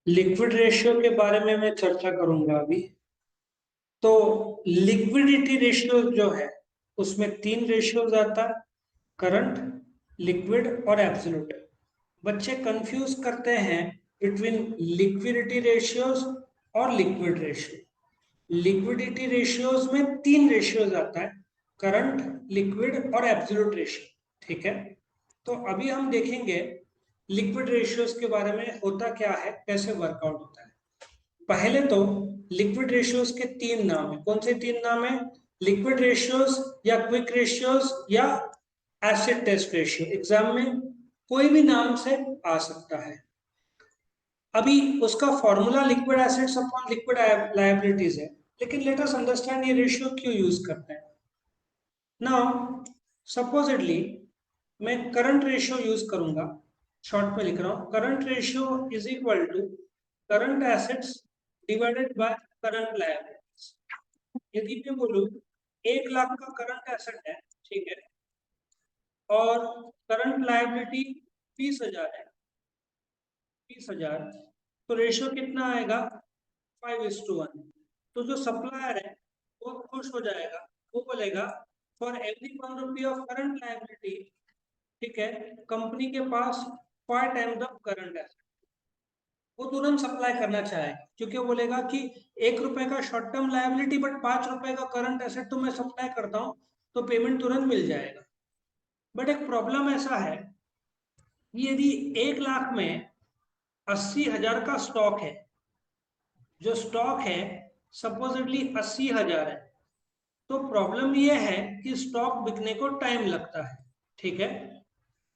Liquid ratio के बारे में मैं चर्चा करूंगा अभी। तो लिक्विडिटी रेशियो जो है उसमें तीन रेशियोज आता है। करंट, लिक्विड और एब्सोल्यूट। बच्चे कंफ्यूज करते हैं बिटवीन लिक्विडिटी रेशियोज और लिक्विड रेशियो। लिक्विडिटी रेशियोज में तीन रेशियोज आता है। करंट, लिक्विड और एब्सोल्यूट रेशियो। ठीक है। तो अभी हम देखेंगे लिक्विड रेशियोज के बारे में होता क्या है, कैसे वर्कआउट होता है। पहले तो लिक्विड रेशियोज के तीन नाम है। कौन से तीन नाम है? लिक्विड रेशियोज या क्विक रेशियोज या एसिड टेस्ट रेशियो। एग्जाम में कोई भी नाम से आ सकता है। अभी उसका formula liquid assets upon liquid liabilities है, लेकिन लेट अस अंडरस्टैंड ये रेशियो क्यों यूज करते हैं। नाउ सपोजिटली मैं करंट रेशियो यूज करूंगा। शॉर्ट में लिख रहा हूं, current ratio is equal to current assets divided by current liabilities. यदि मैं बोलूं 1 लाख का करंट एसेट है, ठीक है, और करंट लायबिलिटी 20,000 है, 20,000, तो रेशियो कितना आएगा? 5:1। तो जो सप्लायर है वो खुश हो जाएगा, वो बोलेगा for every 1 rupee of current liability, ठीक है, कंपनी के पास 5 टाइम्स द करंट एसेट। वो तुरंत सप्लाई करना चाहेगा क्योंकि वो बोलेगा कि 1 रुपए का शॉर्ट टर्म लायबिलिटी बट 5 रुपए का करंट एसेट तो मैं सप्लाई करता हूँ, तो पेमेंट तुरंत मिल जाएगा। बट एक प्रॉब्लम ऐसा है कि यदि 1 लाख में 80,000 का स्टॉक है, जो स्टॉक है सपोजिटली 80,000 है, तो प्रॉब्लम यह है कि स्टॉक बिकने को टाइम लगता है। ठीक है।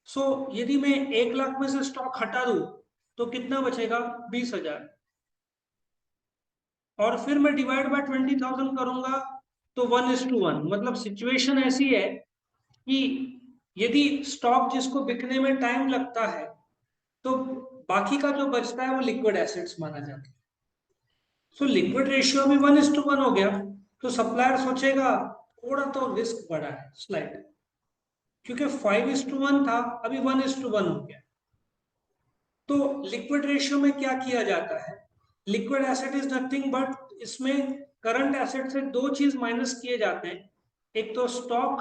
सो यदि मैं 1 लाख में से स्टॉक हटा दूं तो कितना बचेगा? 20,000। और फिर मैं डिवाइड बाय 20,000 करूंगा तो 1:1। मतलब सिचुएशन ऐसी है कि यदि स्टॉक जिसको बिकने में टाइम लगता है तो बाकी का जो बचता है वो लिक्विड एसेट्स माना जाता है। सो लिक्विड रेशियो भी 1:1 हो गया। तो सप्लायर सोचेगा थोड़ा तो रिस्क बढ़ा है स्लाइड, क्योंकि 5:1 था, अभी 1:1 हो गया। तो लिक्विड रेशियो में क्या किया जाता है? Liquid asset is nothing but इसमें करंट एसेट से दो चीज माइनस किए जाते हैं, एक तो स्टॉक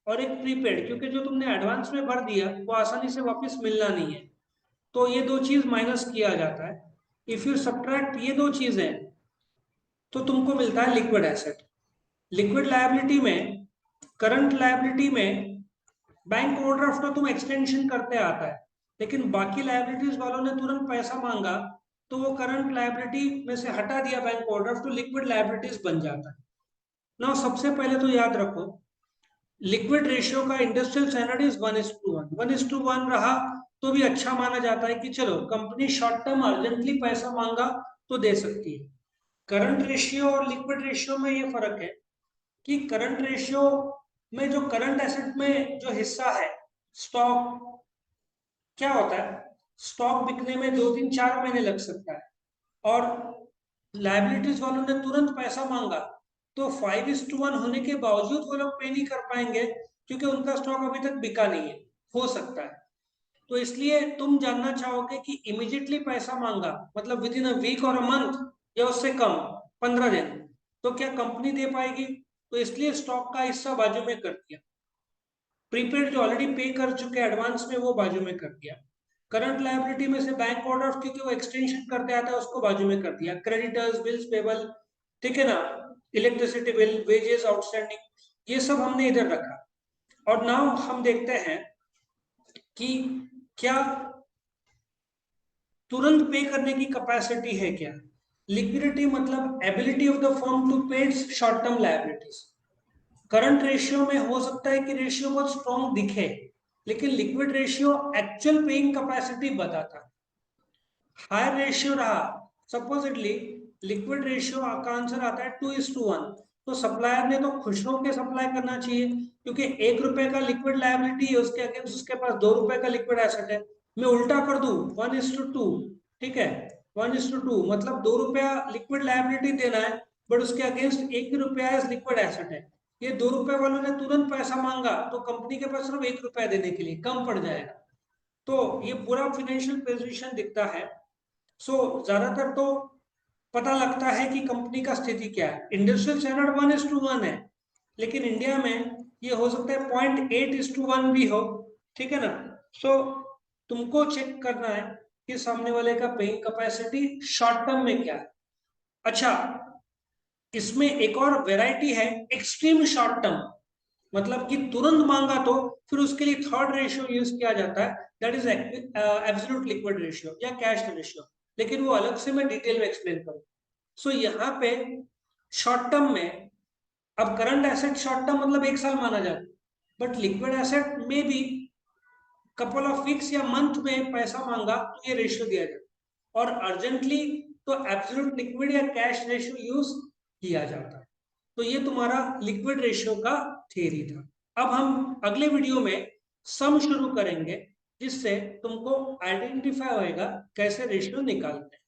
और एक प्रीपेड, क्योंकि जो तुमने एडवांस में भर दिया वो आसानी से वापस मिलना नहीं है, तो ये दो चीज माइनस किया जाता है। इफ यू सब्ट्रैक्ट ये दो चीजें तो तुमको मिलता है लिक्विड एसेट। लिक्विड लायबिलिटी में, करंट लायबिलिटी में बैंक ओवरड्राफ्ट तो तुम एक्सटेंशन करते आता है, लेकिन बाकी लायबिलिटीज वालों ने तुरंत पैसा मांगा तो वो करंट लायबिलिटी में से हटा दिया बैंक ओवरड्राफ्ट, तो लिक्विड लायबिलिटीज बन जाता है। ना सबसे पहले तो याद रखो लिक्विड रेशियो का इंडस्ट्रियल स्टैंडर्ड इज 1:1। 1:1 रहा तो भी अच्छा माना जाता है कि चलो कंपनी शॉर्ट टर्म अर्जेंटली पैसा मांगा तो दे सकती है। करंट रेशियो और लिक्विड रेशियो में ये फर्क है कि करंट रेशियो में जो करंट एसेट में जो हिस्सा है स्टॉक, क्या होता है, स्टॉक बिकने में 2 3 4 महीने लग सकता है, और लाइबिलिटीज वालों ने तुरंत पैसा मांगा तो 5:1 होने के बावजूद वो लोग पे नहीं कर पाएंगे क्योंकि उनका स्टॉक अभी तक बिका नहीं है। हो सकता है, तो इसलिए तुम जानना चाहोगे कि इमीडिएटली पैसा मांगा मतलब विद इन अ वीक और अ मंथ या उससे कम 15 दिन, तो क्या कंपनी दे पाएगी? तो इसलिए स्टॉक का हिस्सा बाजू में कर दिया, प्रीपेड जो ऑलरेडी पे कर चुके एडवांस में वो बाजू में कर दिया। करंट लायबिलिटी में से बैंक ऑर्डर क्योंकि वो एक्सटेंशन करते आता है उसको बाजू में कर दिया। क्रेडिटर्स, बिल्स पेबल, ठीक है ना, इलेक्ट्रिसिटी बिल, वेजेस आउटस्टैंडिंग, ये सब हमने इधर रखा। और नाउ हम देखते हैं कि क्या तुरंत पे करने की कैपेसिटी है क्या। लिक्विडिटी मतलब ability of the firm to pay short term liabilities. Current ratio में हो सकता है कि रेशियो बहुत स्ट्रॉन्ग दिखे, लेकिन liquid ratio actual paying capacity बताता है। हायर रेशियो रहा, सपोजिटली लिक्विड रेशियो का आंसर आता है 2:1, तो सप्लायर ने तो खुश होकर सप्लाई करना चाहिए क्योंकि 1 रुपए का लिक्विड लायबिलिटी है, उसके अगेंस्ट उसके पास 2 रुपए का लिक्विड एसेट है। मैं उल्टा कर दूं 1:2, ठीक है, 1:2 मतलब 2 रुपया लिक्विड लायबिलिटी देना है बट उसके अगेंस्ट 1 रुपया लिक्विड एसेट है। ये 2 रुपए वालों ने तुरंत पैसा मांगा तो कंपनी के पास सिर्फ 1 रुपया देने के लिए कम पड़ जाएगा। तो ये पूरा फाइनेंशियल पोजीशन दिखता है। सो ज्यादातर तो पता लगता है कि कंपनी का स्थिति क्या है। इंडस्ट्रियल स्टैंडर्ड 1:1 है, लेकिन इंडिया में ये हो सकता है 0.8:1 भी हो, ठीक है ना। सो तुमको चेक करना है कि सामने वाले का पेइंग कैपेसिटी शॉर्ट टर्म में क्या है। अच्छा, इसमें एक और वेराइटी है एक्सट्रीम शॉर्ट टर्म, मतलब कि तुरंत मांगा तो फिर उसके लिए थर्ड रेशियो यूज किया जाता है, that is absolute liquid ratio या कैश रेशियो, लेकिन वो अलग से मैं डिटेल में एक्सप्लेन करूँ। सो यहाँ पे शॉर्ट टर्म में, अब करंट एसेट शॉर्ट टर्म मतलब 1 साल माना जाता है, बट लिक्विड एसेट में भी कपल ऑफ वीक्स या मंथ में पैसा मांगा तो ये रेशियो दिया जाता है, और अर्जेंटली तो एब्सोल्यूट लिक्विड या कैश रेशियो यूज किया जाता है। तो ये तुम्हारा लिक्विड रेशियो का थ्योरी था। अब हम अगले वीडियो में सम शुरू करेंगे, जिससे तुमको आइडेंटिफाई होएगा कैसे रेशियो निकालते हैं।